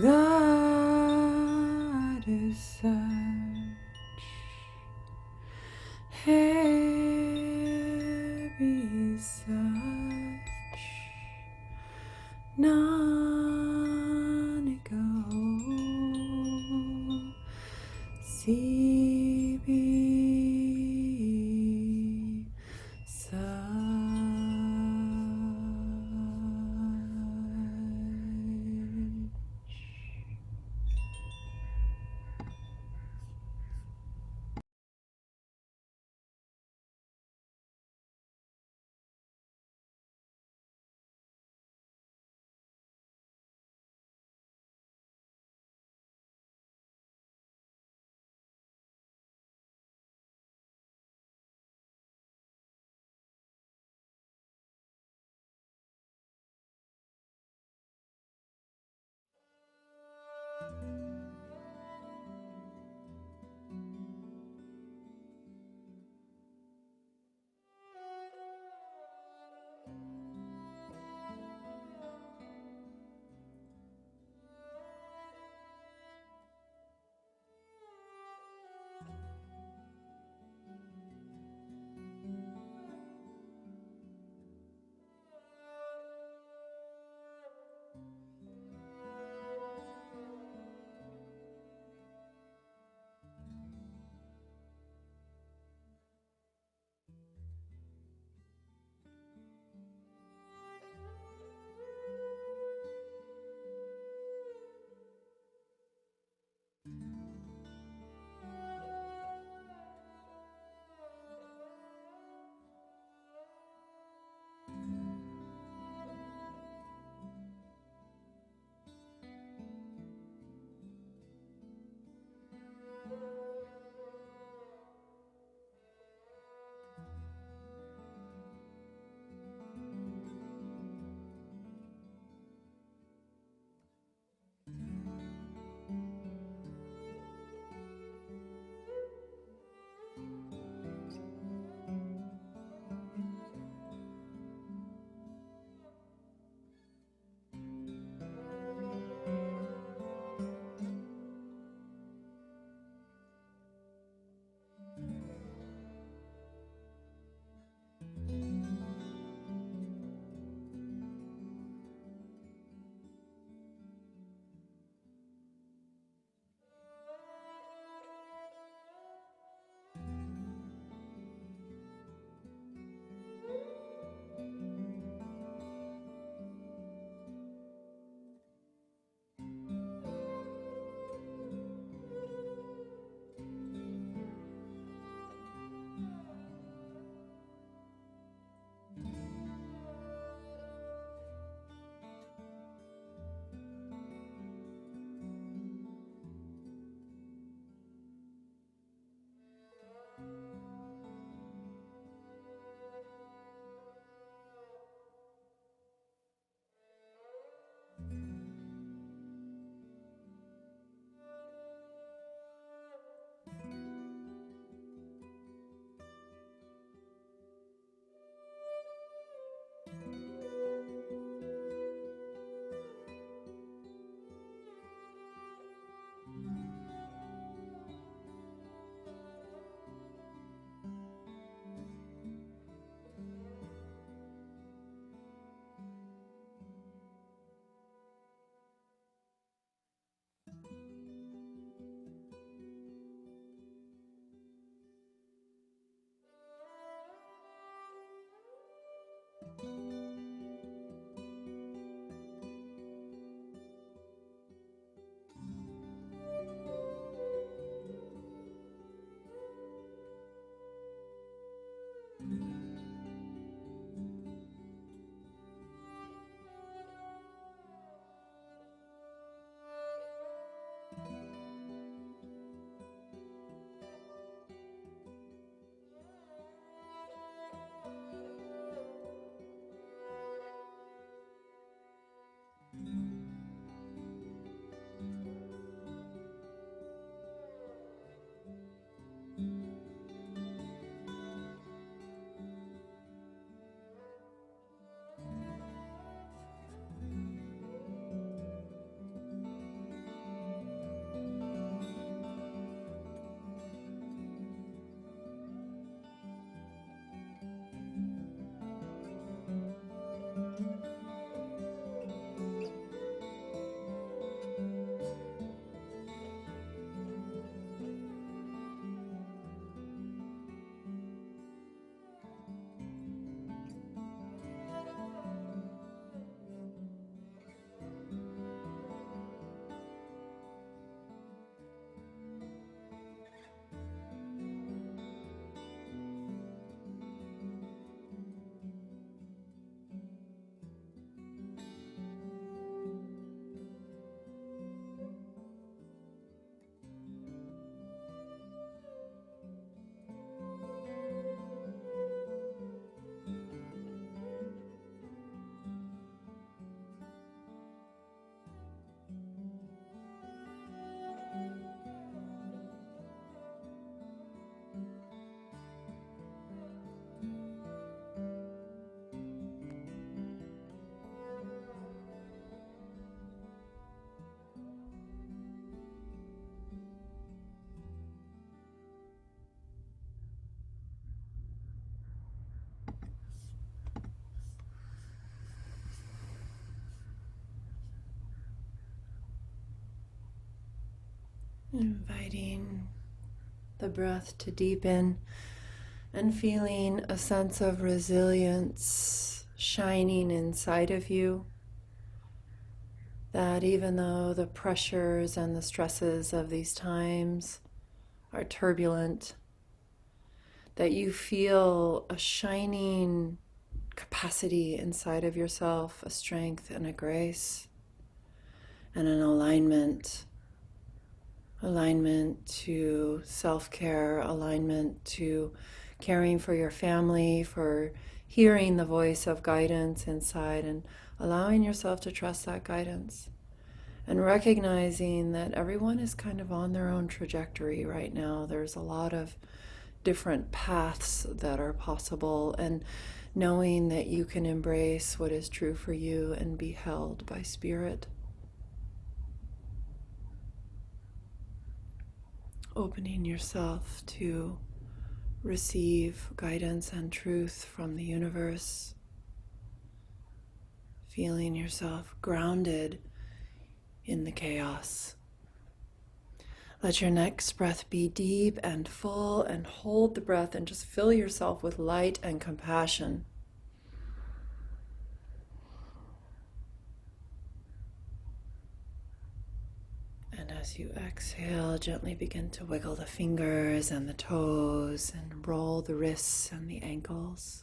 [SPEAKER 1] God is such heavy such nanika sibi Inviting the breath to deepen and feeling a sense of resilience shining inside of you. That even though the pressures and the stresses of these times are turbulent, that you feel a shining capacity inside of yourself, a strength and a grace and an alignment to self-care, alignment to caring for your family, for hearing the voice of guidance inside and allowing yourself to trust that guidance, and recognizing that everyone is kind of on their own trajectory right now. There's a lot of different paths that are possible, and knowing that you can embrace what is true for you and be held by Spirit. Opening yourself to receive guidance and truth from the universe. Feeling yourself grounded in the chaos. Let your next breath be deep and full, and hold the breath and just fill yourself with light and compassion. And as you exhale, gently begin to wiggle the fingers and the toes and roll the wrists and the ankles.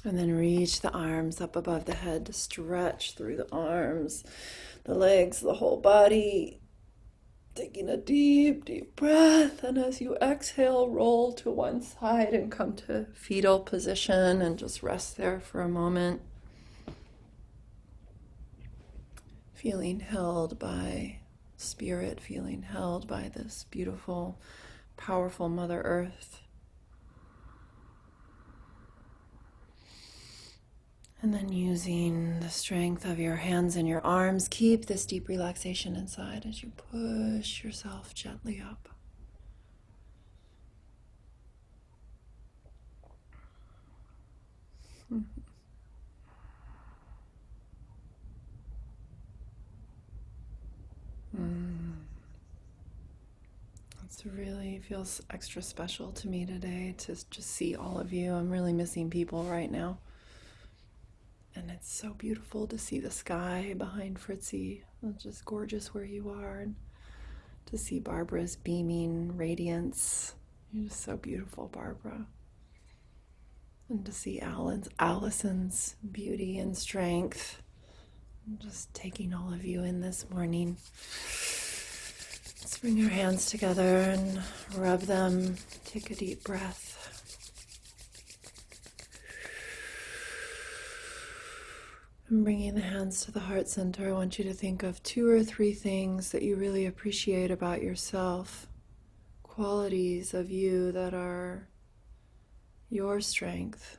[SPEAKER 1] And then reach the arms up above the head to stretch through the arms, the legs, the whole body. Taking a deep, deep breath. And as you exhale, roll to one side and come to fetal position and just rest there for a moment. Feeling held by Spirit, feeling held by this beautiful, powerful Mother Earth. And then using the strength of your hands and your arms, keep this deep relaxation inside as you push yourself gently up. It really feels extra special to me today to just see all of you. I'm really missing people right now. And it's so beautiful to see the sky behind Fritzy. It's just gorgeous where you are. And to see Barbara's beaming radiance. You're just so beautiful, Barbara. And to see Allison's beauty and strength. I'm just taking all of you in this morning. Let's bring your hands together and rub them. Take a deep breath. And bringing the hands to the heart center, I want you to think of 2 or 3 things that you really appreciate about yourself, qualities of you that are your strength.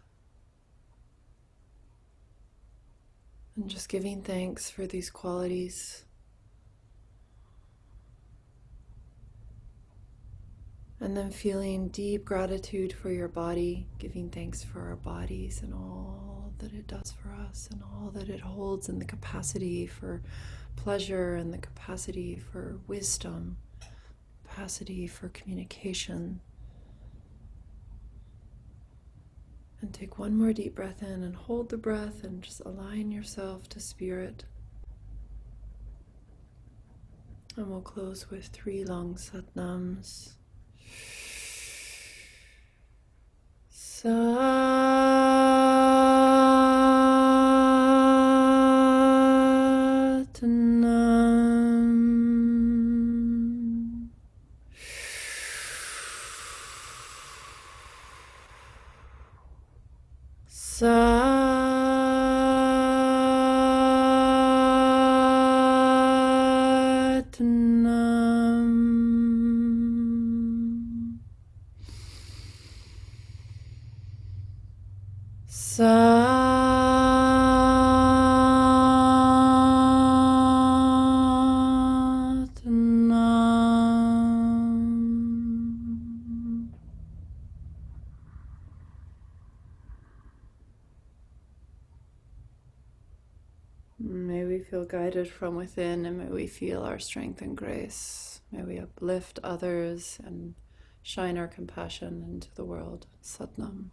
[SPEAKER 1] And just giving thanks for these qualities. And then feeling deep gratitude for your body, giving thanks for our bodies and all that it does for us and all that it holds, and the capacity for pleasure and the capacity for wisdom, capacity for communication. And take one more deep breath in and hold the breath and just align yourself to spirit. And we'll close with 3 long Satnams. Satnam. Satnam. Satnam. May we feel guided from within, and may we feel our strength and grace. May we uplift others and shine our compassion into the world. Satnam.